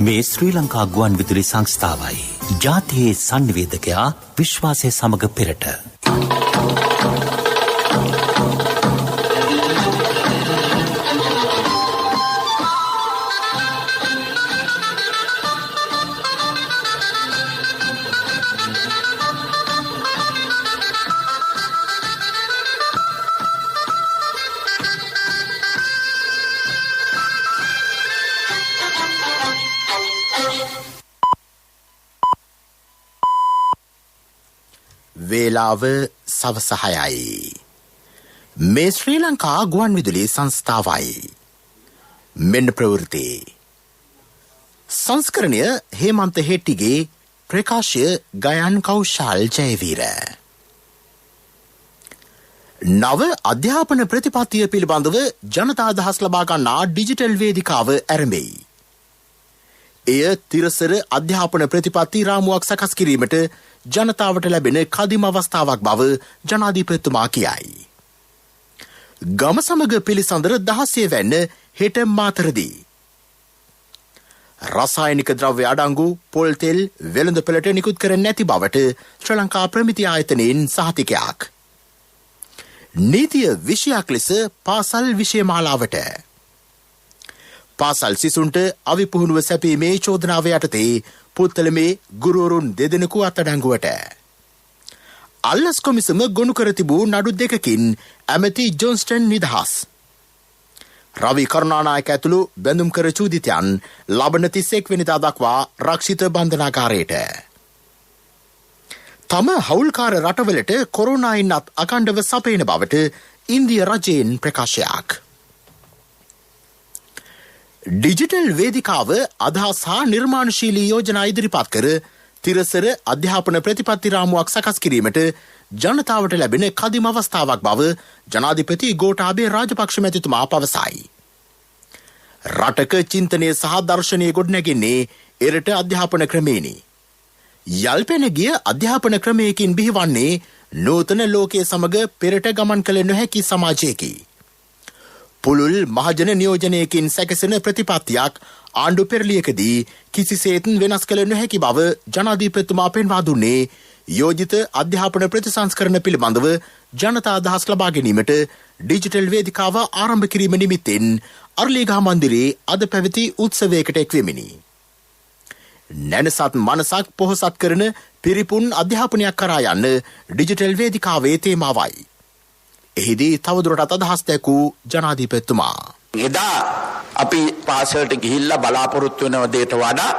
මේ ශ්‍රී ලංකා ගුවන් විදුලි සංස්ථාවයි. ජාතියේ සංනිවේදකයා විශ්වාසය සමග පෙරට. වේලාව සවස 6යි. මේ ශ්‍රී ලංකා ගුවන් විදුලි සංස්ථාවයි. මෙන්න ප්‍රවෘත්ති. සංස්කරණය හේමන්ත හෙට්ටිගේ ප්‍රකාශය ගයන් කෞශල් ජයවීර. නව අධ්‍යාපන ප්‍රතිපත්තිය පිළිබඳව ජනතා අදහස් ලබා ගන්නා ඩිජිටල් වේදිකාව ආරම්භයි. එය තිරසර අධ්‍යාපන ප්‍රතිපත්ති රාමුවක් සකස් කිරීමට ජනතාවට ලැබෙන කදිම අවස්ථාවක් බව ජනාධිපතිතුමා කියයි. ගම සමග පිළිසඳර 16 වැන්න හෙට මාතරදී. රසායනික ද්‍රව්‍ය අඩංගු පොල් තෙල් වෙළඳපළට නිකුත් කර නැති බවට ශ්‍රී ලංකා ප්‍රමිති ආයතනයෙන් සහතිකයක්. නීතිය විෂයක් ලෙස පාසල් විෂය මාලාවට. පාසල් සිසුන්ට අවිපුහුණුව සැපීමේ චෝදනාව යටතේ පුත්තලමේ ගුරුවරුන් දෙදෙනෙකු අත්අඩංගුවට. අල්ලස් කොමිසම ගොනු කර තිබූ නඩු දෙකකින් ඇමති ජොන්ස්ටන් නිදහස්. රවි කරුණානායක ඇතුළු බැඳුම්කර චූදිතයන් ලබන 31 වෙනිදා දක්වා රක්ෂිත බන්ධනාගාරයට. තම හවුල්කාර රටවලට කොරෝනායින්වත් අකණ්ඩව සපයන බවට ඉන්දිය රජයෙන් ප්‍රකාශයක්. ඩිජිටල් වේදිකාව අදහස් හා නිර්මාණශීලී යෝජනා ඉදිරිපත් කර තිරසර අධ්‍යාපන ප්‍රතිපත්ති රාමුවක් සකස් කිරීමට ජනතාවට ලැබෙන කදිම අවස්ථාවක් බව ජනාධිපති ගෝඨාභය රාජපක්ෂ මැතිතුමා පවසයි. රටක චින්තනය සහ දර්ශනය ගොඩනැගෙන්නේ එරට අධ්‍යාපන ක්‍රමේනි. යල්පෙන ගිය අධ්‍යාපන ක්‍රමයකින් බිහිවන්නේ නූතන ලෝකයේ සමග පෙරට ගමන් කළ නොහැකි සමාජයකි. පුළුල් මහජන නියෝජනයකින් සැකසෙන ප්‍රතිපත්තියක් ආණ්ඩු පෙරළියකදී කිසිසේත් වෙනස් කළ නොහැකි බව ජනාධිපතිතුමා පෙන්වා දුන්නේ යෝජිත අධ්‍යාපන ප්‍රතිසංස්කරණ පිළිබඳව ජනතා අදහස් ලබා ගැනීමට ඩිජිටල් වේදිකාව ආරම්භ කිරීම නිමිත්තෙන් අරලියගහ මන්දිරයේ අද පැවති උත්සවයකට එක්වෙමිනි. නැනසත් මනසක් පොහොසත් කරන පිරිපුන් අධ්‍යාපනයක් කරා යන්න ඩිජිටල් වේදිකාවේ තේමාවයි. එහිදී තවදුරටත් අදහස් දැක්වූ ජනාධිපතිතුමා. එදා අපි පාසලට ගිහිල්ලා බලාපොරොත්තු වෙන දේට වඩා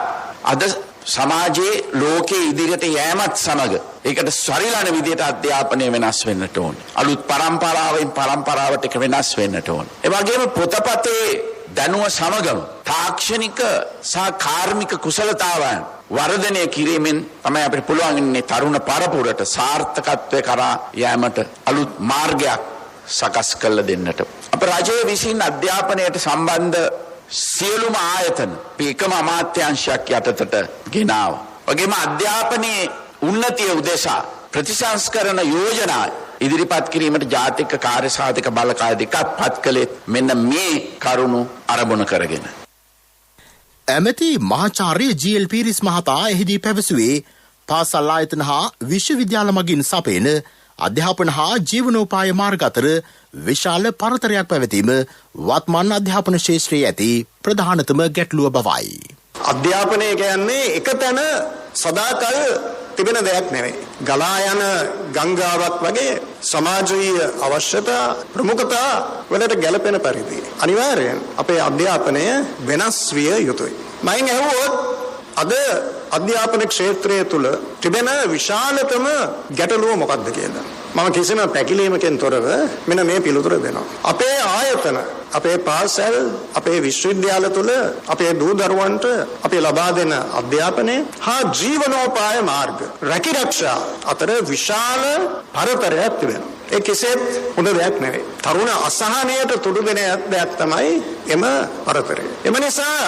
අද සමාජයේ ලෝකයේ ඉදිරියට යෑමත් සමග ඒකට සරිලන විදියට අධ්‍යාපනය වෙනස් වෙන්නට ඕන. අලුත් පරම්පරාවෙන් පරම්පරාවට එක වෙනස් වෙන්නට ඕන. ඒ වගේම පොතපතේ දැනුම සමගම තාක්ෂණික සහ කාර්මික කුසලතාවන් වර්ධනය කිරීමෙන් තමයි අපිට පුළුවන් ඉන්නේ තරුණ පරපුරට සාර්ථකත්වය කරා යෑමට අලුත් මාර්ගයක් සකස් කළ දෙන්නට. අප රජය විසින් අධ්‍යාපනයට සම්බන්ධ සියලුම ආයතන එකම අමාත්‍යාංශයක් යටතට ගෙනාවා. වගේම අධ්‍යාපනයේ උන්නතිය උදෙසා ප්‍රතිසංස්කරණ යෝජනා ඉදිරිපත් කිරීමට ජාතික කාර්යසාධක බලකාය දෙකක් පත් කළේ මෙන්න මේ කරුණු අරමුණු කරගෙන. ඇමති මහාචාර්ය ජී.එල්. පීරිස් මහතා එහිදී පැවසුවේ පාසල් ආයතන හා විශ්වවිද්‍යාල මගින් සපයන අධ්‍යාපන හා ජීවනෝපාය මාර්ග අතර විශාල පරතරයක් පැවතීම වත්මන් අධ්‍යාපන ශේෂ්ත්‍රයේ ඇති ප්‍රධානතම ගැටලුව බවයි. අධ්‍යාපනය කියන්නේ එක තැන සදාකල් තිබෙන දෙයක් නෙවෙයි. ගලා යන ගංගාවක් වගේ සමාජීය අවශ්‍යතා ප්‍රමුඛතා වලට ගැලපෙන පරිදි අනිවාර්යෙන් අපේ අධ්‍යාපනය වෙනස් විය යුතුයි. මයින් ඇහුවොත් අද අධ්‍යාපන ක්ෂේත්‍රය තුල තිබෙන විශාලතම ගැටලුව මොකක්ද කියලා මම කිසිම පැකිලීමකින් තොරව මෙන්න මේ පිළිතුර දෙනවා. අපේ ආයතන, අපේ පාසල්, අපේ විශ්වවිද්‍යාල තුල අපේ දූ දරුවන්ට අපි ලබා දෙන අධ්‍යාපනය හා ජීවනෝපාය මාර්ග රැකිරක්ෂා අතර විශාල පරතරයක් තිබෙනවා. ඒ කෙසේත් හොඳ දෙයක් නෙවෙයි. තරුණ අසහනයට තුඩු දෙන දෙයක් තමයි එම පරතරය. එම නිසා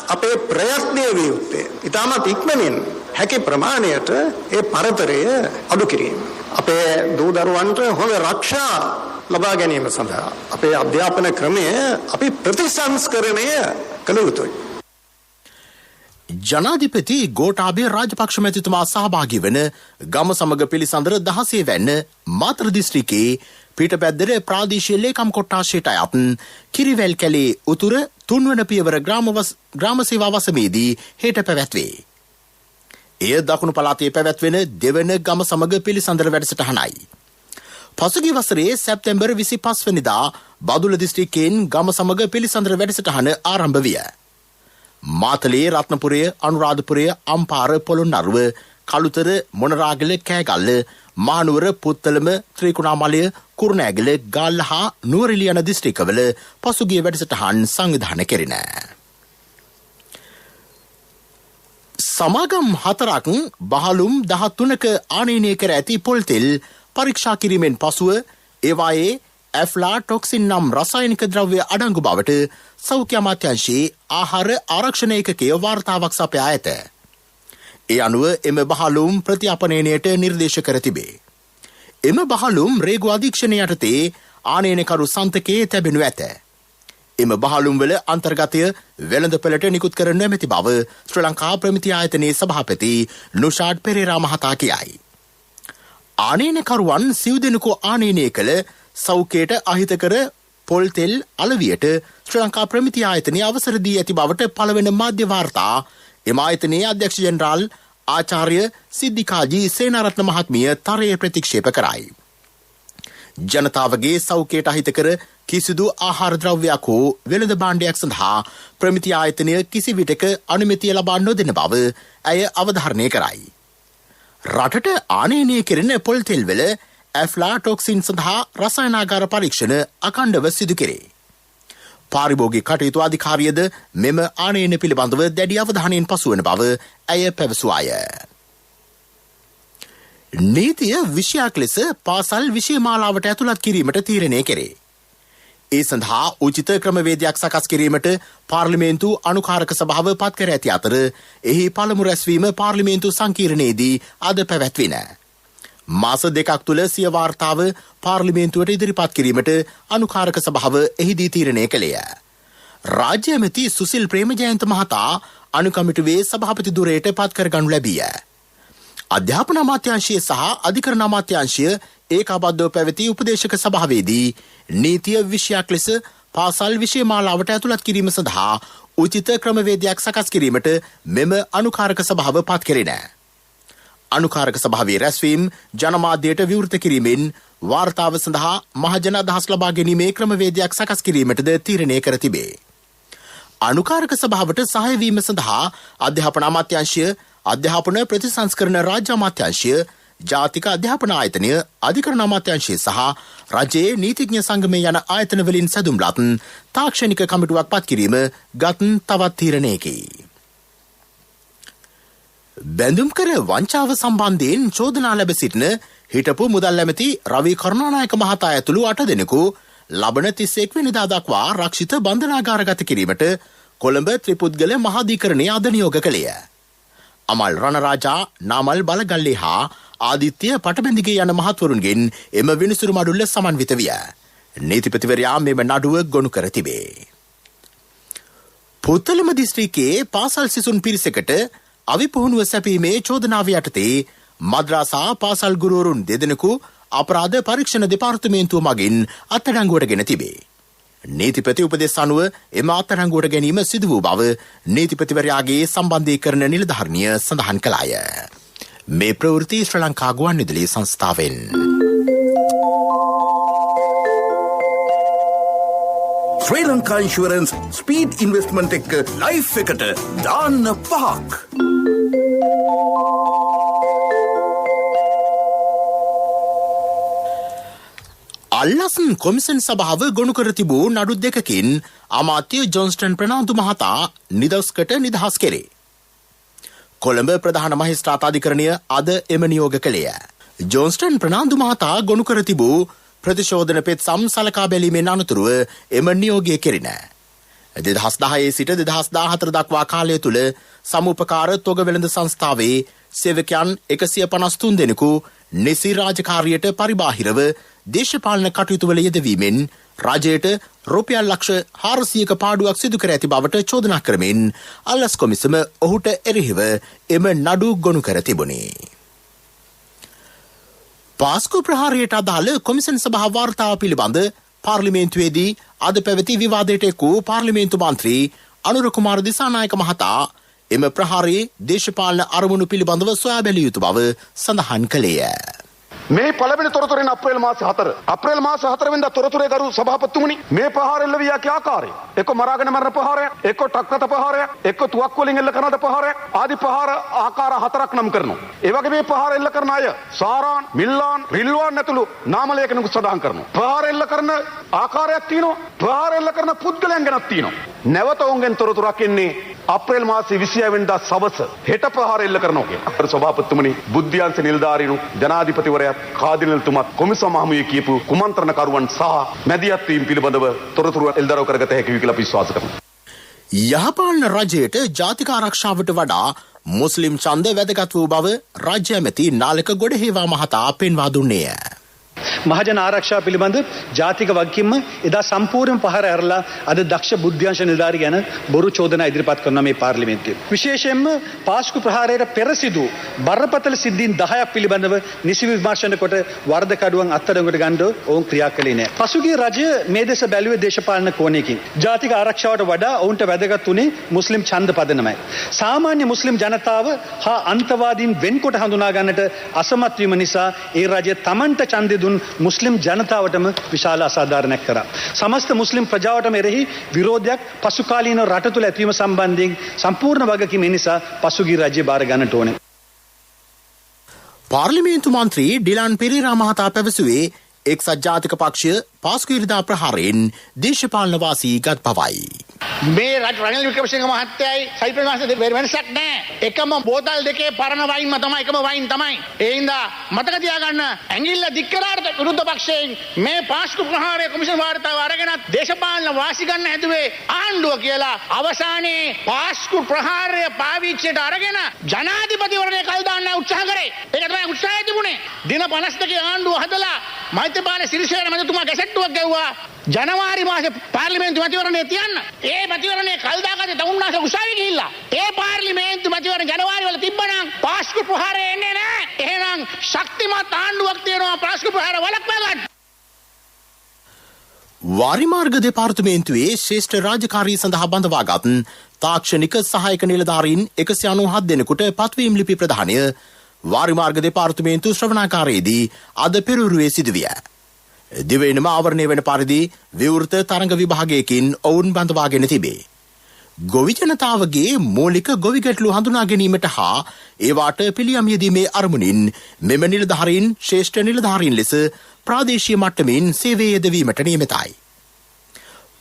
අපේ ප්‍රයත්නය විය යුත්තේ ඉතාමත් ඉක්මනින් හැකි ප්‍රමාණයට ඒ පරතරය අඩු කිරීම. අපේ දූ දරුවන්ට හොඳ රක්ෂා ලබා ගැනීම සඳහා අපේ අධ්‍යාපන ක්‍රමය අපි ප්‍රතිසංස්කරණය කළ යුතුයි. ජනාධිපති ගෝඨාභය රාජපක්ෂ මැතිතුමා සහභාගී වන ගම සමග පිළිසඳර 16 වැන්න මාතර දිස්ත්‍රික්කයේ පිටපැද්දර ප්‍රාදේශීය ලේකම් කොට්ටාශයට අයත් කිරිවැල් කැලේ උතුර 3 වන පියවර ග්‍රාම සේවා වසමේදී හෙට පැවැත්වේ. එය දකුණු පළාතේ පැවැත්වෙන දෙවන ගම සමග පිළිසඳර වැඩසටහනයි. පසුගිය වසරේ සැප්තැම්බර් 25 වෙනිදා බදුල්ල දිස්ත්‍රික්කයෙන් ගම සමග පිළිසඳර වැඩසටහන ආරම්භ විය. මාතලේ රත්නපුරය අනුරාධපුරය අම්පාර පොළොන්නරුව කළුතර මොනරාගල කෑගල්ල මහනුවර පුත්තලම ත්‍රිකුණාමලය කුරුණෑගල ගාල්ල හා නුවරඑළිය යන දිස්ත්‍රික්කවල පසුගිය වැඩසටහන් සංවිධානය කෙරිණ. සමාගම් 4ක් බහලුම් 13ක ආනයනය කර ඇති පොල්තෙල් පරීක්ෂා කිරීමෙන් පසුව ඒවායේ ඇෆ්ලාටොක්සින් නම් රසායනික ද්‍රව්‍ය අඩංගු බවට සෞඛ්‍ය අමාත්‍යාංශයේ ආහාර ආරක්ෂණ ඒකකය වාර්තාවක් සපයා ඇත. ඒ අනුව එම බහලුම් ප්‍රතිඅපනයනයට නිර්දේශ කර තිබේ. එම බහලුම් රේගු අධීක්ෂණය යටතේ ආනයනකරු සන්තකයේ තැබෙනු ඇත. එම බහලුම් වල අන්තර්ගතය වෙළඳපළට නිකුත් කර නොමැති බව ශ්‍රී ලංකා ප්‍රමිති ආයතනයේ සභාපති නුෂාඩ් පෙරේරා මහතා කියයි. ආනයනකරුවන් සිව් දෙනෙකු ආනයනය කළ සෞඛ්‍යයට අහිතකර පොල් තෙල් අලවියට ශ්‍රී ලංකා ප්‍රමිති ආයතනය අවසර දී ඇති බවට පළවෙන මාධ්‍ය වාර්තා එම ආයතනයේ අධ්‍යක්ෂ ජෙනරාල් ආචාර්ය සිද්ධිකාජී සේනාරත්න මහත්මිය තරයේ ප්‍රතික්ෂේප කරයි. ජනතාවගේ සෞඛ්‍යයට අහිතකර කිසිදු ආහාර ද්‍රව්‍යයක් හෝ වෙළඳ භාණ්ඩයක් සඳහා ප්‍රමිති ආයතනය කිසි විටක අනුමැතිය ලබා නොදෙන බව ඇය අවධාරණය කරයි. රටට ආනයනය කෙරෙන පොල් තෙල් වල ඇෆ්ලාටොක්සින් සඳහා රසායනාගාර පරීක්ෂණ අඛණ්ඩව සිදු කෙරේ. පාරිභෝගික කටයුතු අධිකාරියද මෙම ආනයන පිළිබඳව දැඩි අවධානයෙන් පසුවන බව ඇය පැවසුවාය. නීතිය විෂයක් ලෙස පාසල් විෂය මාලාවට ඇතුළත් කිරීමට තීරණය කෙරේ. ඒ සඳහා උචිත ක්‍රමවේදයක් සකස් කිරීමට පාර්ලිමේන්තු අනුකාරක සභාව පත් කර ඇති අතර එහි පළමු රැස්වීම පාර්ලිමේන්තු සංකීර්ණයේදී අද පැවැත්වින. මාස 2ක් තුළ සිය වාර්තාව පාර්ලිමේන්තුවට ඉදිරිපත් කිරීමට අනුකාරක සභාව එහිදී තීරණය කළේය. රාජ්‍ය ඇමති සුසිල් ප්‍රේමජයන්ත මහතා අනුකමිටුවේ සභාපති ධුරයට පත් කරගනු ලැබිය. අධ්‍යාපන අමාත්‍යාංශය සහ අධිකරණ අමාත්‍යාංශය ඒකාබද්ධව පැවති උපදේශක සභාවේදී නීතිය විෂයක් ලෙස පාසල් විෂය මාලාවට ඇතුළත් කිරීම සඳහා උචිත ක්‍රමවේදයක් සකස් කිරීමට මෙම අනුකාරක සභාව පත් කෙරෙන. අනුකාරක සභාවේ රැස්වීම් ජනමාධ්‍යයට විවෘත කිරීමෙන් වාර්තාව සඳහා මහජන අදහස් ලබා ගැනීමේ ක්‍රමවේදයක් සකස් කිරීමටද තීරණය කර තිබේ. අනුකාරක සභාවට සහාය වීම සඳහා අධ්‍යාපන අමාත්‍යාංශය, අධ්‍යාපන ප්‍රතිසංස්කරණ රාජ්‍ය අමාත්‍යාංශය, ජාතික අධ්‍යාපන ආයතනය, අධිකරණ අමාත්‍යාංශය සහ රජයේ නීතිඥ සංගමය යන ආයතන වලින් සැදුම්ලත් තාක්ෂණික කමිටුවක් පත් කිරීම ගත් තවත් තීරණයකි. බැඳුම් කර වංචාව සම්බන්ධයෙන් චෝදනා ලැබ සිටින හිටපු මුදල් ඇමති රවී කරුණානායක මහතා ඇතුළු 8 දෙනෙකු ලබන 31 වෙනිදා දක්වා රක්ෂිත බන්ධනාගාරගත කිරීමට කොළඹ ත්‍රිපුද්ගල මහාධිකරණය අද නියෝග කළේය. අමල් රණරාජා, නාමල් බලගල්ලේ හා ආදිත්‍ය පටබැඳිගේ යන මහත්වරුන්ගෙන් එම විනිසුරු මඩුල්ල සමන්විත විය. නීතිපතිවරයා මෙම නඩුව ගොනු කර තිබේ. පුත්තලම දිස්ත්‍රික්කයේ පාසල් සිසුන් පිරිසකට අවිපුහුණුව සැපීමේ චෝදනාව යටතේ මද්‍රාසා පාසල් ගුරුවරුන් 2 දෙනෙකු අපරාධ පරීක්ෂණ දෙපාර්තමේන්තුව මගින් අත්අඩංගුවට ගෙන තිබේ. නීතිපති උපදෙස් අනුව එම අත්අඩංගුවට ගැනීම සිදු වූ බව නීතිපතිවරයාගේ සම්බන්ධීකරණ නිලධාරිනිය සඳහන් කළාය. මේ ප්‍රවෘත්ති ශ්‍රී ලංකා ගුවන්විදුලි සංස්ථාවෙන්. ශ්‍රී ලංකා ඉන්ෂුරන්ස් ස්පීඩ් ඉන්වෙස්ට්මන්ට් එක්ක ලයිෆ් එකට දාන්න 5ක්. අල්ලස්න් කොමිසන් සභාව ගොනු කර තිබූ නඩු 2කින් අමාත්‍ය ජොන්ස්ටන් ප්‍රනාන්දු මහතා නිදොස්කට නිදහස් කෙරේ. කොළඹ ප්‍රධාන මහේස්ත්‍රාත් අධිකරණය අද එම නියෝග කළේය. ජොන්ස්ටන් ප්‍රනාන්දු මහතා ගොනු කර තිබූ ප්‍රතිශෝධන පෙත්සම් සලකා බැලීමෙන් අනතුරුව එම නියෝගය කෙරිණ. 2010 සිට 2014 දක්වා කාලය තුළ සමුපකාර තොග වෙළඳ සංස්ථාවේ සේවකයන් 153 දෙනෙකු නිසි රාජකාරියට පරිබාහිරව දේශපාලන කටයුතු වල යෙදවීමෙන් රජයට රුපියල් ලක්ෂ 400ක පාඩුවක් සිදු කර ඇති බවට චෝදනා කරමින් අල්ලස් කොමිසම ඔහුට එරෙහිව එම නඩු ගොනු කර තිබුණේ. පාස්කු ප්‍රහාරයට අදාළ කොමිසන් සභා වාර්තාව පිළිබඳ පාර්ලිමේන්තුවේදී අද පැවති විවාදයට එක් වූ පාර්ලිමේන්තු මන්ත්‍රී අනුර කුමාර දිසානායක මහතා එම ප්‍රහාරයේ දේශපාලන අරමුණු පිළිබඳව සොයා බැලිය යුතු බව සඳහන් කළේය. මේ පළවෙනි තොරතුරෙන් අප්‍රේල් මාස 4 වෙනිදා තොරතුරේ ගරු සභාපතිතුමනි මේ ප්‍රහාර එල්ල විය හැකි ආකාරය එක්ක මරාගෙන මරන ප්‍රහාරයක් එක්ක ටක්කත ප්‍රහාරයක් එක්ක තුවක්කු වලින් එල්ල කරන ප්‍රහාරයක් ආදී ප්‍රහාර ආකාර 4ක් නම් කරනවා. ඒ වගේ මේ ප්‍රහාර එල්ල කරන අය සාරාන් මිල්ලාන් රිල්වාන් ඇතුළු නාම ලේඛනකුත් සඳහන් කරනවා. ප්‍රහාර එල්ල කරන ආකාරයක් තියෙනවා. ප්‍රහාර එල්ල කරන පුද්ගලයන් ගැනත් තියෙනවා. නැවත ඔවුන්ගෙන් තොරතුරක් එන්නේ අප්‍රේල් මාසේ 26 වෙනිදා සවස හෙට ප්‍රහාර එල්ල කරනවා කියලා. සභාපතිතුමනි බුද්ධ්‍යංශ නිලධාරීනු ජනාධිපතිවරයා කාදිනල්තුමත් කොමිසම මහමුවේ කියපු කුමන්ත්‍රණකරුවන් සහ මැදිහත් වීම පිළිබඳව තොරතුරු එල්දරව් කරගත හැකි වේ කියලා අපි විශ්වාස කරනවා. යහපාලන රජයට ජාතික ආරක්ෂාවට වඩා මුස්ලිම් ඡන්ද වැදගත් වූ බව රාජ්‍ය ඇමති නාලක ගොඩහේවා මහතා පෙන්වා දුන්නේය. මහජන ආරක්ෂාව පිළිබඳ ජාතික වගකීම එදා සම්පූර්ණ පහර ඇරලා අද දක්ෂ බුද්ධ්‍යංශ නිලධාරී ගැන බොරු චෝදනා ඉදිරිපත් කරන මේ පාර්ලිමේන්තුවේ විශේෂයෙන්ම පාස්කු ප්‍රහාරයට පෙර සිදු බරපතල සිද්ධීන් 10ක් පිළිබඳව නිසි විමර්ශන කොට වරදකඩුවන් අත්අඩංගුවට ගන්න ඔවුන් ක්‍රියා කළේ නැහැ. පසුගිය රජය මේ දෙස බැලුවේ දේශපාලන කෝණයකින්. ජාතික ආරක්ෂාවට වඩා ඔවුන්ට වැදගත් වුණේ මුස්ලිම් ඡන්ද පදනමයි. සාමාන්‍ය මුස්ලිම් ජනතාව හා අන්තවාදීන් වෙන්කොට හඳුනා ගන්නට අසමත් වීම නිසා ඒ රජය තමන්ට ඡන්දෙ දුන් මුස්ලිම් ජනතාවටම විශාල අසාධාරණයක් කරා. සමස්ත මුස්ලිම් ප්‍රජාවටම එරෙහි විරෝධයක් පසුකාලීන රට තුළ ඇතිවීම සම්බන්ධයෙන් සම්පූර්ණ වගකීම නිසා පසුගිය රජය බාර ගන්නට ඕනේ. පාර්ලිමේන්තු මන්ත්‍රී ඩිලාන් පෙරේරා මහතා පැවසුවේ එක්සත් ජාතික පක්ෂය පාස්කු ඉරිදා ප්‍රහාරයෙන් දේශපාලන වාසී ගත් බවයි. මේ රනිල් වික්‍රමසිංහ මහත්තයයි සයිප්‍රස් මහත්තයා වෙනසක් නැහැ. එකම බෝතල් දෙකේ පරණ වයින්ම තමයි එකම වයින් තමයි. ඒ හින්දා මතක තියාගන්න ඇඟිල්ල දික් කරාට විරුද්ධ පක්ෂයෙන් මේ පාස්කු ප්‍රහාරය කොමිෂන් වාර්තාව අරගෙන දේශපාලන වාසි ගන්න හැදුවේ ආණ්ඩුව කියලා අවසානයේ පාස්කු ප්‍රහාරය පාවිච්චියට අරගෙන ජනාධිපතිවරණය කල් දාන්න උත්සාහ කරේ. ඒක තමයි උත්සාහය තිබුණේ. දින 52 ආණ්ඩුව හදලා මෛත්‍රීපාල සිරිසේන මැතිතුමා ගැසට්ටුවක් ගැව්වා. ජනවාරි මාසේ පාර්ලිමේන්තු මැතිවරණය තියන්න. ඒ මැතිවරණය කල් දාගත්තේ තමුන්නාස උසාවියේ ගිහිල්ලා. ඒ පාර්ලිමේන්තු මැතිවරණ ජනවාරි වල තිබ්බනම් පාස්කු ප්‍රහාරය එන්නේ නැහැ. එහෙනම් ශක්තිමත් ආණ්ඩුවක් තියෙනවා පාස්කු ප්‍රහාර වළක්වා ගන්න. වාරිමාර්ග දෙපාර්තමේන්තුවේ ශ්‍රේෂ්ඨ රාජකාරී සඳහා බඳවාගත් තාක්ෂණික සහායක නිලධාරීන් 197 දෙනෙකුට පත්වීම් ලිපි ප්‍රදානය වාරිමාර්ග දෙපාර්තමේන්තු ශ්‍රවණාකාරයේදී අද පෙරවරුවේ සිදුවිය. දිවයිනම ආවරණය වන පරිදි විවෘත තරඟ විභාගයකින් ඔවුන් බඳවාගෙන තිබේ. ගොවි ජනතාවගේ මූලික ගොවි ගැටලු හඳුනා ගැනීමට හා ඒවාට පිළියම් යෙදීමේ අරමුණින් මෙම නිලධාරීන් ශ්‍රේෂ්ඨ නිලධාරීන් ලෙස ප්‍රාදේශීය මට්ටමින් සේවයේ යෙදවීමට නියමිතයි.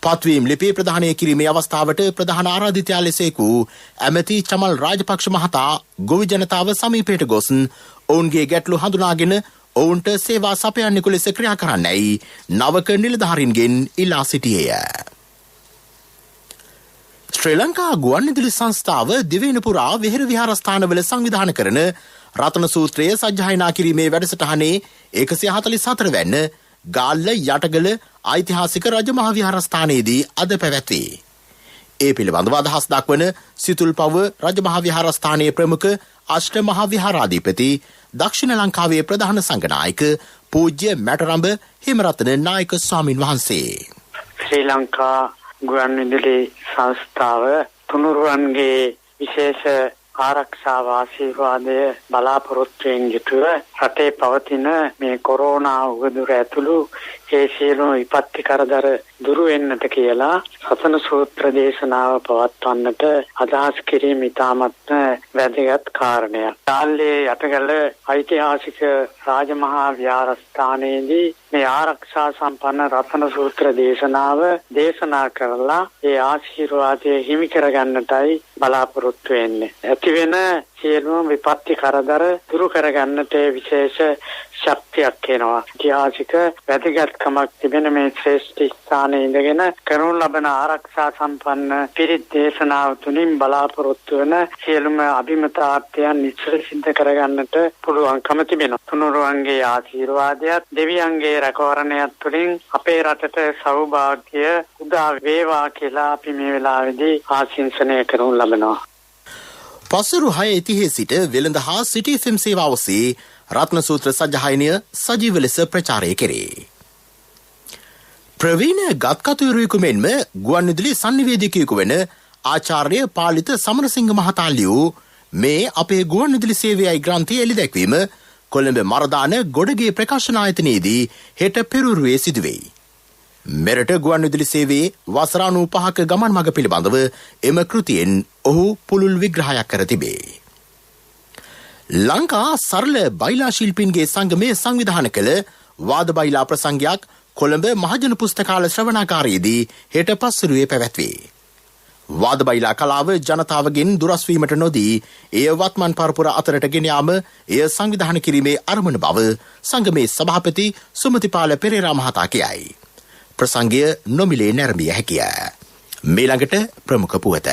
පත්වීම් ලිපි ප්‍රදානය කිරීමේ අවස්ථාවට ප්‍රධාන ආරාධිතයා ලෙස වූ ඇමති චමල් රාජපක්ෂ මහතා ගොවි ජනතාව සමීපයට ගොස් ඔවුන්ගේ ගැටලු හඳුනාගෙන ඔවුන්ට සේවා සපයන්නෙකු ලෙස ක්‍රියා කරන්නයි නවක නිලධාරීන්ගෙන් ඉල්ලා සිටියේය. ශ්‍රී ලංකා ගුවන්විදුලි සංස්ථාව දිවයින පුරා විහෙර විහාරස්ථානවල සංවිධානය කරන රතන සූත්‍රය සජ්ජායනා කිරීමේ වැඩසටහනේ 144 වැන්න ගාල්ල යටගල ඓතිහාසික රජමහා විහාරස්ථානයේදී අද පැවැත්වේ. ඒ පිළිබඳව අදහස් දක්වන සිතුල්පව්ව රජමහා විහාරස්ථානයේ ප්‍රමුඛ අෂ්ට මහා විහාරාධිපති දක්ෂිණ ලංකාවේ ප්‍රධාන සංඝනායක පූජ්‍ය මැටරඹ හිමරතන නායක ස්වාමින් වහන්සේ. ශ්‍රී ලංකා ගුවන්විදුලි සංස්ථාව තුනුරුවන්ගේ විශේෂ ආරක්ෂාව ආශිර්වාදය බලාපොරොත්තුවෙන් යුතුව රටේ පවතින මේ කොරෝනා උගදුර ඇතුළු ඒ සියලුම විපත්ති කරදර දුරු වෙන්නට කියලා සසන සූත්‍ර දේශනාව පවත්වන්නට අදහස් කිරීම ඉතාමත් වැදගත් කාරණයක්. තාල්ලේ යටගල ඓතිහාසික රාජමහා විහාරස්ථානයේදී මේ ආරක්ෂා සම්පන්න රතන සූත්‍ර දේශනාව දේශනා කරලා ඒ ආශිර්වාදය හිමි කරගන්නටයි බලාපොරොත්තු වෙන්නේ. ඇතිවෙන සියලුම විපත්ති කරදර දුරු කරගන්නට විශේෂ ශක්තියක් එනවා. ඓතිහාසික වැදගත් වැදගත්කමක් තිබෙන මේ ශ්‍රේෂ්ඨ ස්ථානයේ ඉඳගෙන කරනු ලබන ආරක්ෂා සම්පන්න පිරිත් දේශනාව තුළින් බලාපොරොත්තු වන සියලුම අභිමතාර්ථයන් නිශ්චල සිද්ධ කරගන්නට පුළුවන්කම තිබෙනවා. තුනුරුවන්ගේ ආශිර්වාදයත් දෙවියන්ගේ රැකවරණයත් තුළින් අපේ රටට සෞභාග්‍ය උදා වේවා කියලා අපි මේ වෙලාවේදී ආශිංසනය කරනු ලබනවා. පසුරු 6:30 සිට වෙළඳ හා සිටි FM සේවාව ඔස්සේ රත්න සූත්‍ර සජ්ජායනය සජීව ලෙස ප්‍රචාරය කෙරේ. ප්‍රවීණ ගත්කතුවරයෙකු මෙන්ම ගුවන්විදුලි සංනිවේදකයෙකු වන ආචාර්ය පාලිත සමරසිංහ මහතා ලියූ මේ අපේ ගුවන්විදුලි සේවයයි ග්‍රන්ථය එළි දැක්වීම කොළඹ මරදාන ගොඩගේ ප්‍රකාශන ආයතනයේදී හෙට පෙරවරුවේ සිදුවෙයි. මෙරට ගුවන්විදුලි සේවයේ වසර 95ක ගමන් මඟ පිළිබඳව එම කෘතියෙන් ඔහු පුළුල් විග්‍රහයක් කර තිබේ. ලංකා සරල බයිලා ශිල්පීන්ගේ සංගමය සංවිධානය කළ වාද බයිලා ප්‍රසංගයක් කොළඹ මහජන පුස්තකාල ශ්‍රවණාගාරයේදී හෙට පස්වරුවේ පැවැත්වේ. වාද බයිලා කලාව ජනතාවගෙන් දුරස්වීමට නොදී එය වත්මන් පරපුර අතරට ගෙන යාම එය සංවිධානය කිරීමේ අරමුණ බව සංගමේ සභාපති සුමතිපාල පෙරේරා මහතා කියයි. ප්‍රසංගය නොමිලේ නැරඹිය හැකිය. මේ ළඟට ප්‍රමුඛ පුවත.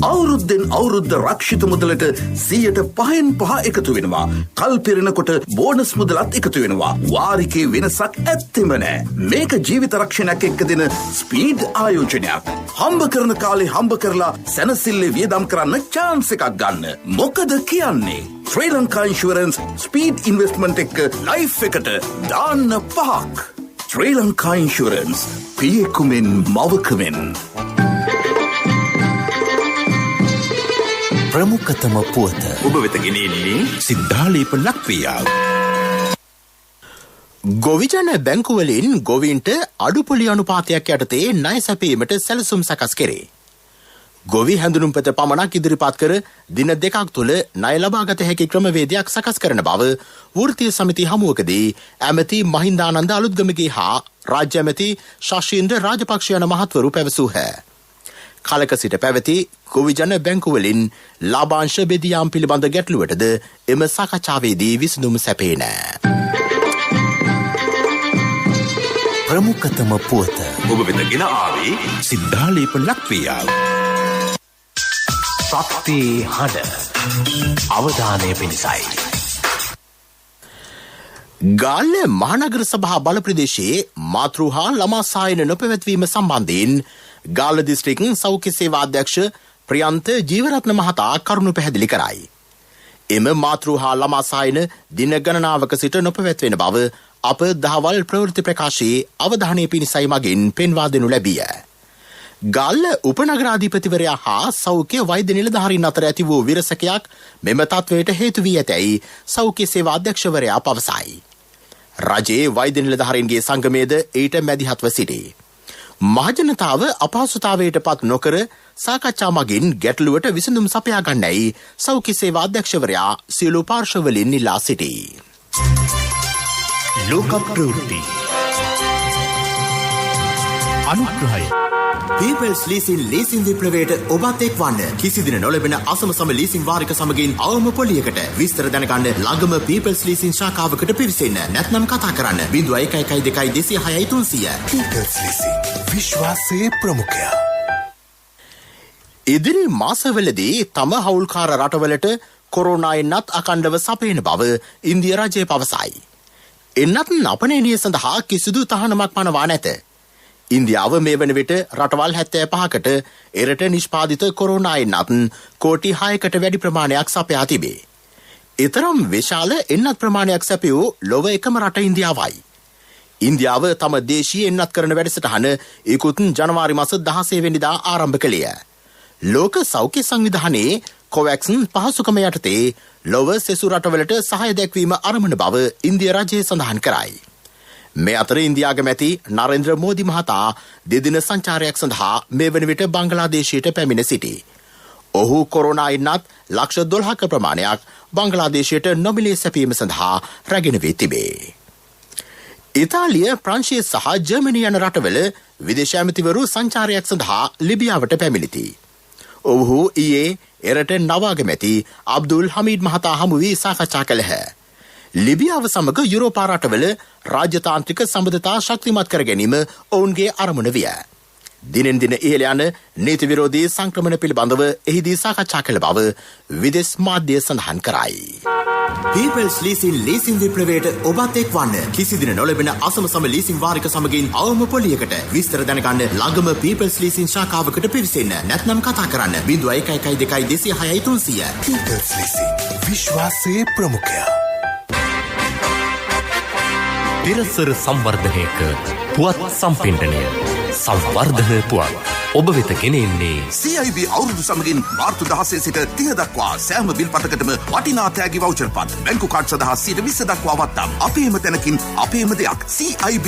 අවුරුද්දෙන් අවුරුද්ද රක්ෂිත මුදලට 5% එකතු වෙනවා. කල් පිරෙනකොට බෝනස් මුදලත් එකතු වෙනවා. වාරිකේ වෙනසක් ඇත්තෙම නෑ. මේක ජීවිත රක්ෂණයක් එක්ක දෙන ස්පීඩ් ආයෝජනයක්. හම්බ කරන කාලේ හම්බ කරලා සැනසෙල්ලේ වියදම් කරන්න chance එකක් ගන්න. මොකද කියන්නේ? ශ්‍රී ලංකා ඉන්ෂුරන්ස් ස්පීඩ් ඉන්වෙස්ට්මන්ට් එක ලයිෆ් එකට දාන්න 5ක්. ශ්‍රී ලංකා ඉන්ෂුරන්ස් පියෙකුමෙන් මවකමෙන්. ප්‍රමුඛතම පුවත ඔබ වෙත ගෙනෙන්නේ සිද්ධාලේප ලක්වියා. ගොවිජන බැංකුවලින් ගොවීන්ට අඩුපොලි අනුපාතයක් යටතේ ණය සැපීමට සැලසුම් සකස් කෙරේ. ගොවි හැඳුනුම්පත පමණක් ඉදිරිපත් කර දින 2ක් තුළ ණය ලබාගත හැකි ක්‍රමවේදයක් සකස් කරන බව වෘත්තීය සමිති හමුවකදී ඇමති මහින්දානන්ද අලුත්ගමගේ හා රාජ්‍ය ඇමති ශෂීන්ද්‍ර රාජපක්ෂ යන මහත්වරු පැවසූහ. කලක සිට පැවති ගොවිජන බැංකුවලින් ලාභාංශ බෙදියාම් පිළිබඳ ගැටලුවටද එම සාකච්ඡාවේදී විසඳුම් සැපේ නෑ. ප්‍රමුඛතම පුවත ඔබ වෙත ගෙන ආවේ සිද්ධාලේප ලක්වියා. ශක්ති හඬ අවධානය පිණිසයි. ගාල්ල මහනගර සභා බල ප්‍රදේශයේ මාතෘ හා ළමා සායන නොපැවැත්වීම සම්බන්ධයෙන් ගාල්ල දිස්ත්‍රික් සෞඛ්‍ය සේවා අධ්‍යක්ෂ ප්‍රියන්ත ජීවරත්න මහතා කරුණු පැහැදිලි කරයි. එම මාතෘ හා ළමා සායන දින ගණනාවක සිට නොපැවැත්වෙන බව අප දහවල් ප්‍රවෘත්ති ප්‍රකාශයේ අවධානය පිණිසයි මගින් පෙන්වා දෙනු ලැබිය. ගාල්ල උපනගරාධිපතිවරයා හා සෞඛ්‍ය වෛද්‍ය නිලධාරීන් අතර ඇති වූ විරසකයක් මෙම තත්වයට හේතු වී ඇතැයි සෞඛ්‍ය සේවා අධ්‍යක්ෂවරයා පවසයි. රජයේ වෛද්‍ය නිලධාරීන්ගේ සංගමයේද ඊට මැදිහත්ව සිටී. මහජනතාව අපහසුතාවයට පත් නොකර සාකච්ඡා මගින් ගැටලුවට විසඳුම් සපයා ගන්නයි සෞඛ්‍ය සේවා අධ්‍යක්ෂවරයා සියලු පාර්ශවවලින් ඉල්ලා සිටී. ලෝක ප්‍රවෘත්ති අනුග්‍රහය People's Leasing ලීසින් විප්ලවයට ඔබත් එක්වන්න. කිසිදින නොලැබෙන අසම සම ලීසින් වාරික සමගින් අවම පොලියකට විස්තර දැනගන්න ළඟම People's Leasing ශාඛාවකට පිවිසෙන්න. නැත්නම් කතා කරන්න 0112266300. People's Leasing විශ්වාසයේ ප්‍රමුඛයා. ඉදිරි මාසවලදී තම හවුල්කාර රටවලට කොරෝනා එන්නත් අකණ්ඩව සපයන බව ඉන්දිය රජය පවසයි. එන්නත් අපනයනය සඳහා කිසිදු තහනමක් පනවා නැත. ඉන්දියාව මේ වන විට රටවල් 75කට එරට නිෂ්පාදිත කොරෝනා එන්නත් කෝටි 6කට වැඩි ප්‍රමාණයක් සපයා තිබේ. ඊතරම් විශාල එන්නත් ප්‍රමාණයක් සැපයූ ලොව එකම රට ඉන්දියාවයි. ඉන්දියාව තම දේශීය එන්නත් කරන වැඩසටහන ඉකුත් ජනවාරි මාස 16 වෙනිදා ආරම්භ කළේය. ලෝක සෞඛ්‍ය සංවිධානයේ කොවැක්සින් පහසුකම යටතේ ලොව සෙසු රටවලට සහාය දැක්වීම අරමුණ බව ඉන්දිය රජය සඳහන් කරයි. මේ අතර ඉන්දියාගමැති නරේන්ද්‍ර මෝදි මහතා දෙදින සංචාරයක් සඳහා මේ වන විට බංගලාදේශයට පැමිණ සිටී. ඔහු කොරෝනා එන්නත් ලක්ෂ 12ක ප්‍රමාණයක් බංගලාදේශයට නොමිලේ සැපීම සඳහා රැගෙන වී තිබේ. ඉතාලිය, ප්‍රංශය සහ ජර්මනි යන රටවල විදේශ ඇමතිවරු සංචාරයක් සඳහා ලිබියාවට පැමිණිති. ඔවුහු ඊයේ එරට නවාගමැති අබ්දුල් හමීඩ් මහතා හමු වී සාකච්ඡා කළහ. ලිබියාව සමග යුරෝපා රටවල රාජ්‍යතාන්ත්‍රික සම්බන්ධතා ශක්තිමත් කර ගැනීම ඔවුන්ගේ අරමුණ විය. දිනෙන් දින ඉහළ යන නීති විරෝධී සංක්‍රමණ පිළිබඳව එහිදී සාකච්ඡා කළ බව විදේශ මාධ්‍ය සඳහන් කරයි. People's Leasing ලීසින් විප්ලවයට ඔබත් එක්වන්න. කිසිදින නොලැබෙන අසමසම ලීසින් වාරික සමගින් අවම පොලියකට විස්තර දැනගන්න ළඟම People's Leasing ශාඛාවකට පිවිසෙන්න. නැත්නම් කතා කරන්න 0112 206 300. People's Leasing විශ්වාසයේ ප්‍රමුඛයා. තිරසර සංවර්ධනයක පුවත් සම්පින්ඩනය සංවර්ධන පුවත් ඔබ වෙත ගෙනෙන්නේ CIB අවුරුදු සමගින් මාර්තු 16 සිට 30 දක්වා සෑම බිල්පතකටම වටිනා තෑගි වවුචර් පත් බැංකු කාඩ් සඳහා 20% දක්වා වත්නම් අපේම තැනකින් අපේම දෙයක් CIB.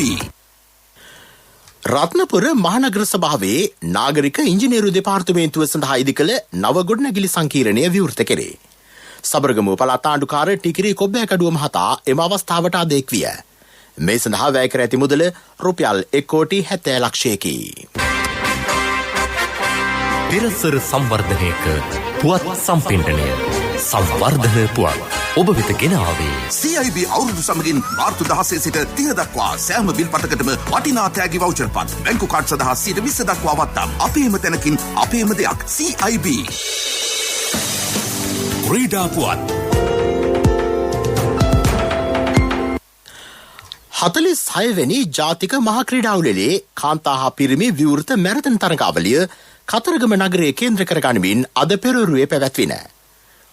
රත්නපුර මහනගර සභාවේ නාගරික ඉංජිනේරු දෙපාර්තමේන්තුව සඳහා ඉදිකළ නව ගොඩනැගිලි සංකීර්ණය විවෘත කෙරේ. සබරගමුව පළාත් ආණ්ඩුකාර ටිකිරි කොබ්බෑකඩුව මහතා එම අවස්ථාවට අධෙක් විය. මේ සඳහා වැය කර ඇති මුදල රුපියල් 1,70,00,000කි. තිරසර සංවර්ධනයක පුවත් සම්පින්ඩනය සංවර්ධන පුවත් ඔබ වෙත ගෙන ආවේ CIB අවුරුදු සමගින් මාර්තු 16 සිට 30 දක්වා සෑම බිල්පතකටම වටිනා තෑගි වවුචර් පත් බැංකු කාඩ් සඳහා 20% දක්වා වත්නම් අපේම තැනකින් අපේම දෙයක් CIB. ක්‍රීඩා පුවත් 46 වෙනි ජාතික මහා ක්‍රීඩා උළෙලේ කාන්තා හා පිරිමි විවෘත මැරතන් තරගාවලිය කතරගම නගරයේ කේන්ද්‍ර කර ගනිමින් අද පෙරවරුවේ පැවැත්වින.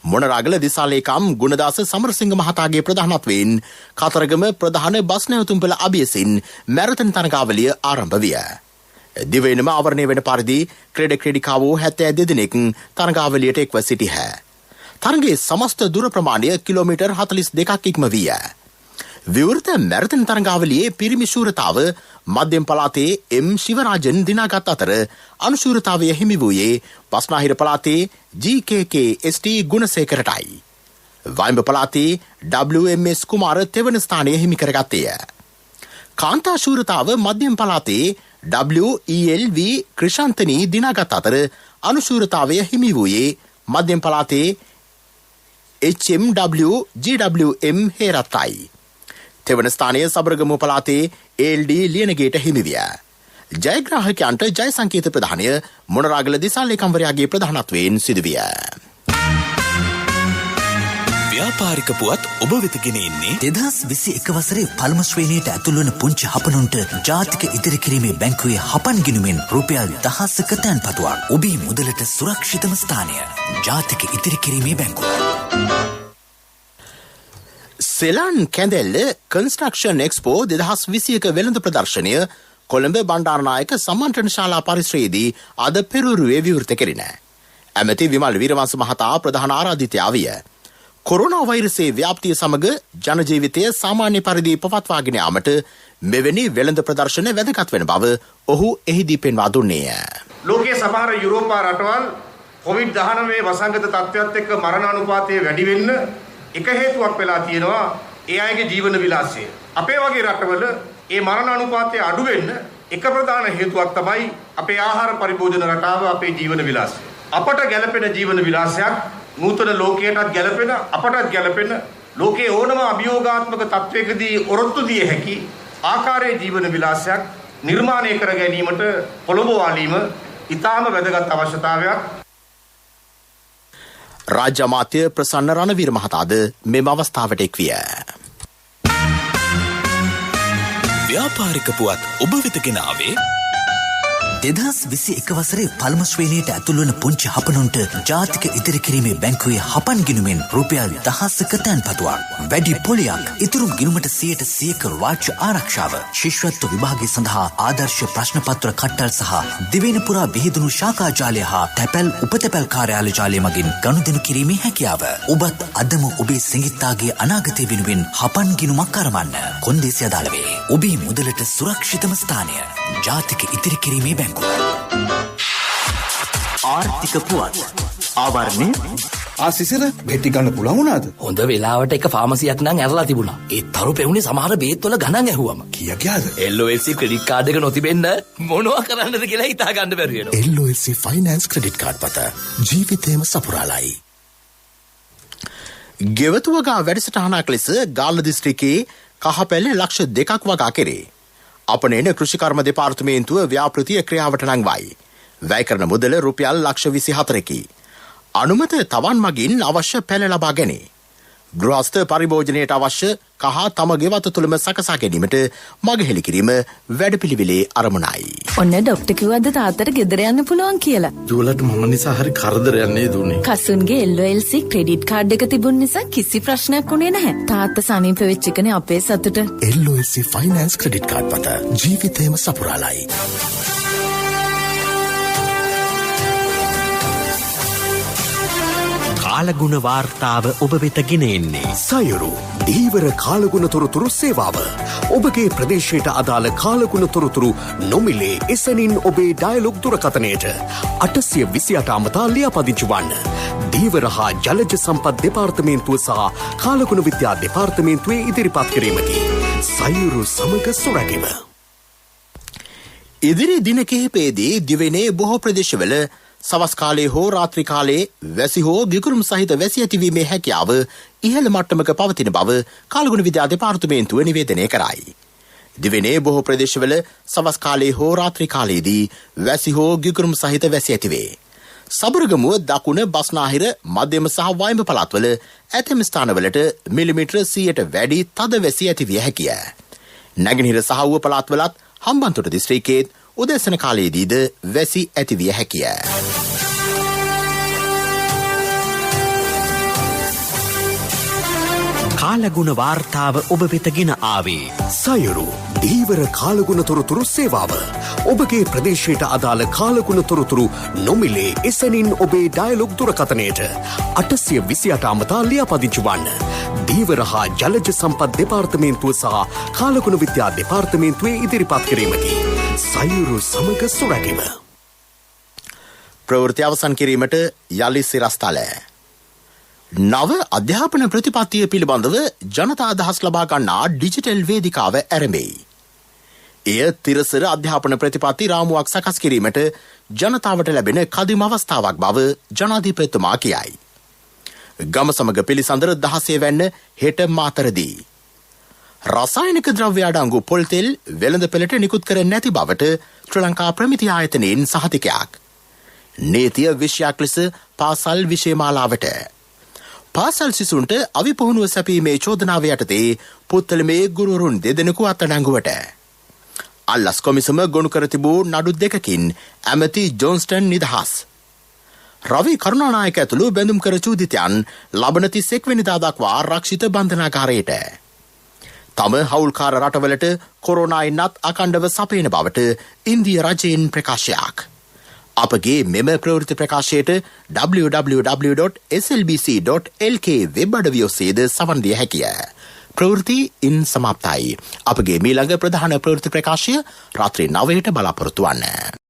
මොනරාගල දිසාලේකම් ගුණදාස සමරසිංහ මහතාගේ ප්‍රධානත්වයෙන් කතරගම ප්‍රධාන බස් නැවතුම්පල අභියසින් මැරතන් තරගාවලිය ආරම්භ විය. දිවයිනම ආවරණය වෙන පරිදි ක්‍රීඩකාවෝ 72 දෙනෙක් තරගාවලියට එක්ව සිටිහ. තරගයේ සමස්ත දුර ප්‍රමාණය කිලෝමීටර් 42ක් ඉක්ම විය. විවෘත මැරතන් තරගාවලියේ පිරිමි ශූරතාව මධ්‍යම පළාතේ එම් ශිවරාජන් දිනාගත් අතර අනුශූරතාවය හිමි වූයේ බස්නාහිර පළාතේ GKK.ST ගුණසේකරටයි. වයිඹ පළාතේ WMS කුමාර තෙවන ස්ථානය හිමි කරගත්තේය. කාන්තා ශූරතාව මධ්‍යම පළාතේ WELV ක්‍රිෂාන්තනී දිනාගත් අතර අනුශූරතාවය හිමි වූයේ මධ්‍යම පළාතේ HMW GWM හේරත්තයි. තෙවන ස්ථානය සබරගමු පළාතේ ALD ලියනගේට හිමිවිය. ජයග්‍රාහකයන්ට ජය සංකේත ප්‍රධානය මොනරාගල දිසාලේකම්වරයාගේ ප්‍රධානත්වයෙන් සිදුවිය. ව්‍යාපාරික පුවත් ඔබ වෙත ගෙන එන්නේ 2021 වසරේ පළමු ශ්‍රේණියට ඇතුළු වන පුංචි හපනුන්ට ජාතික ඉදිරි කිරීමේ බැංකුවේ හපන් ගිණුමෙන් රුපියල් 1000ක තැන්පතුවක්. ඔබේ මුදලට සුරක්ෂිතම ස්ථානය ජාතික ඉදිරි කිරීමේ බැංකුව. සෙලන් කැඳෙල්ල කන්ස්ට්‍රක්ෂන් එක්ස්පෝ 2021 වෙළඳ ප්‍රදර්ශනය කොළඹ බණ්ඩාරනායක සම්මන්ත්‍රණ ශාලා පරිශ්‍රයේදී අද පෙරවරුවේ විවෘත කෙරිණ. ඇමති විමල් වීරවංශ මහතා ප්‍රධාන ආරාධිතයා විය. කොරෝනා වෛරසයේ ව්‍යාප්තිය සමග ජන ජීවිතය සාමාන්‍ය පරිදි පවත්වාගෙන යාමට මෙවැනි වෙළඳ ප්‍රදර්ශන වැදගත් වෙන බව ඔහු එහිදී පෙන්වා දුන්නේය. ලෝකයේ සමහර යුරෝපා රටවල් COVID-19 වසංගත තත්ත්වයක් එක්ක මරණ අනුපාතය වැඩි වෙන්න එක හේතුවක් වෙලා තියෙනවා ඒ අයගේ ජීවන විලාසය. අපේ වගේ රටවල ඒ මරණ අනුපාතය අඩු වෙන්න එක ප්‍රධාන හේතුවක් තමයි අපේ ආහාර පරිභෝජන රටාව, අපේ ජීවන විලාසය. අපට ගැළපෙන ජීවන විලාසයක් නූතන ලෝකයටත් ගැළපෙන, අපටත් ගැළපෙන, ලෝකයේ ඕනම අභියෝගාත්මක තත්වයකදී ඔරොත්තු දිය හැකි ආකාරයේ ජීවන විලාසයක් නිර්මාණය කර ගැනීමට පොළඹවාලීම ඉතාම වැදගත් අවශ්‍යතාවයක්. රාජ්‍ය අමාත්‍ය ප්‍රසන්න රණවීර මහතාද මෙම අවස්ථාවට එක්විය. ව්‍යාපාරික පුවත් ඔබ වෙත ගෙන ආවේ 2021 වසරේ පළමු ශ්‍රේණියට ඇතුළු වන පුංචි හපනුන්ට ජාතික ඉදිරි කිරීමේ බැංකුවේ හපන් ගිණුමෙන් රුපියල් 1000ක තැන්පතුවක්. වැඩි පොලියක්, ඉතුරු ගිණුමට 100% රාජ්‍ය ආරක්ෂාව, ශිෂ්‍යත්ව විභාගය සඳහා ආදර්ශ ප්‍රශ්න පත්‍ර කට්ටල් සහ දිවයින පුරා බෙහෙදුණු ශාඛා ජාලය හා තැපැල් උපතැපැල් කාර්යාල ජාලය මගින් ගනුදෙනු කිරීමේ හැකියාව. ඔබත් අදම ඔබේ සිඟිත්තාගේ අනාගතය වෙනුවෙන් හපන් ගිණුමක් කරවන්න. කොන්දේසි අදාළ වේ. ඔබේ මුදලට සුරක්ෂිතම ස්ථානය ජාතික ඉදිරි කිරීමේ බැංකුව. ආර්ථික පුවත් ආවරණය ආසිසර බෙටි ගන්න පුළුවන් වුණාද? හොඳ වෙලාවට එක ෆාමසියක් නම් ඇරලා තිබුණා. ඒ තරු පෙවුනේ සමහර බේත් වල ගණන් ඇහුවම. කීයක් ගියාද? LOLC ක්‍රෙඩිට් කාඩ් එක නොතිබෙන්න මොනවා කරන්නද කියලා හිතා ගන්න බැරි වෙනවා. LOLC ෆයිනෑන්ස් ක්‍රෙඩිට් කාඩ් පත ජීවිතේම සපුරාලයි. ගෙවතු වගා වැඩසටහනක් ලෙස ගාල්ල දිස්ත්‍රික්කයේ කහපැල්ල ලක්ෂ 2ක් වගා කෙරේ. අපනේන කෘෂිකර්ම දෙපාර්තමේන්තුව ව්‍යාපෘතිය ක්‍රියාවට නංවයි. වැය කරන මුදල රුපියල් ලක්ෂ 24කි. අනුමත තවන් මගින් අවශ්‍ය පැළ ලබා ගැනේ. ගෘහස්ථ පරිභෝජනයට අවශ්‍ය කහ තම ගෙවත තුළම සකසා ගැනීමට මගහෙලි කිරීම වැඩපිළිවෙලේ අරමුණයි. ඔන්න ඩොක්ටර් කිව්වද තාත්තට ගෙදර යන්න පුළුවන් කියලා. දුවලට මම නිසා හරි කරදරයක් නේද උනේ. කසුන්ගේ LOLC ක්‍රෙඩිට් කාඩ් එක තිබුණ නිසා කිසි ප්‍රශ්නයක් උනේ නැහැ. තාත්තා සනීප වෙච්ච එකනේ අපේ සතුට. LOLC ෆයිනෑන්ස් ක්‍රෙඩිට් කාඩ් පත ජීවිතේම සපුරාලයි. කාලගුණ වාර්තාව ඔබ වෙත ගෙන එන්නේ සයුරු දීවර කාලගුණ තොරතුරු සේවාව. ඔබගේ ප්‍රදේශයට අදාළ කාලගුණ තොරතුරු නොමිලේ එසැනින් ඔබේ ඩයලොග් දුරකථනයට 828 අමතා ලියාපදිංචි වන්න. දීවර හා ජලජ සම්පත් දෙපාර්තමේන්තුව සහ කාලගුණ විද්‍යා දෙපාර්තමේන්තුවේ ඉදිරිපත් කිරීමකි. සයුරු සමග සොරැකීම. ඉදිරි දින කිහිපයේදී දිවෙනේ බොහෝ ප්‍රදේශවල සවස් කාලයේ හෝ රාත්‍රී කාලයේ වැසි හෝ ගිගුරුම් සහිත වැසි ඇතිවීමේ හැකියාව ඉහළ මට්ටමක පවතින බව කාලගුණ විද්‍යා දෙපාර්තමේන්තුව නිවේදනය කරයි. දිවෙනේ බොහෝ ප්‍රදේශවල සවස් කාලයේ හෝ රාත්‍රී කාලයේදී වැසි හෝ ගිගුරුම් සහිත වැසි ඇතිවේ. සබරගමුව දකුණ බස්නාහිර මධ්‍යම සහ වයඹ පළාත්වල ඇතැම් ස්ථානවලට මිලිමීටර 100ට වැඩි තද වැසි ඇතිවිය හැකිය. නැගෙනහිර සහ ඌව පළාත්වලත් හම්බන්තොට දිස්ත්‍රික්කයේ උදෑසන කාලයේදීද වැසි ඇතිවිය හැකිය. කාලගුණ වාර්තාව ඔබ වෙත ගෙන ආවේ සයුරු දීවර කාලගුණ තොරතුරු සේවාව. ඔබගේ ප්‍රදේශයට අදාළ කාලගුණ තොරතුරු නොමිලේ එසැනින් ඔබේ ඩයලොග් දුරකථනයට 828 අමතා ලියාපදිංචි වන්න. දීවර හා ජලජ සම්පත් දෙපාර්තමේන්තුව සහ කාලගුණ විද්‍යා දෙපාර්තමේන්තුවේ ඉදිරිපත් කිරීමකි. සයුරු සමග සොරැකීම. ප්‍රවෘත්ති අවසන් කිරීමට යලි සිරස්තල. නව අධ්‍යාපන ප්‍රතිපත්තිය පිළිබඳව ජනතා අදහස් ලබා ගන්නා ඩිජිටල් වේදිකාව ආරම්භයි. එය තිරසර අධ්‍යාපන ප්‍රතිපත්ති රාමුවක් සකස් කිරීමට ජනතාවට ලැබෙන කදිම අවස්ථාවක් බව ජනාධිපතිතුමා කියයි. ගම සමග පිළිසඳර 16 වැන්න හෙට මාතරදී. රසායනික ද්‍රව්‍ය අඩංගු පොල් තෙල් වෙළඳ පෙළට නිකුත් කර නැති බවට ශ්‍රී ලංකා ප්‍රමිති ආයතනයෙන් සහතිකයක්. නීතිය විෂයක් ලෙස පාසල් විෂය මාලාවට. පාසල් සිසුන්ට අවිපුහුණුව සැපීමේ චෝදනාව යටතේ පුත්තලමේ ගුරුවරුන් දෙදෙනෙකු අත්අඩංගුවට. අල්ලස් කොමිසම ගොනු කර තිබූ නඩු 2කින් ඇමති ජොන්ස්ටන් නිදහස්. රවි කරුණානායක ඇතුළු බැඳුම් කර චූදිතයන් ලබන 31 වෙනිදා දක්වා ආරක්ෂිත බන්ධනාගාරයට. තම හවුල්කාර රටවලට කොරෝනා එන්නත් අකණ්ඩව සපයන බවට ඉන්දිය රජයෙන් ප්‍රකාශයක්. අපගේ මෙම ප්‍රවෘත්ති ප්‍රකාශයට www.slbc.lk වෙබ් අඩවිය ඔස්සේද සවන් දිය හැකිය. ප්‍රවෘත්ති ඉන් සමාප්තයි. අපගේ මීළඟ ප්‍රධාන ප්‍රවෘත්ති ප්‍රකාශය රාත්‍රී 9ට බලාපොරොත්තු වන්න.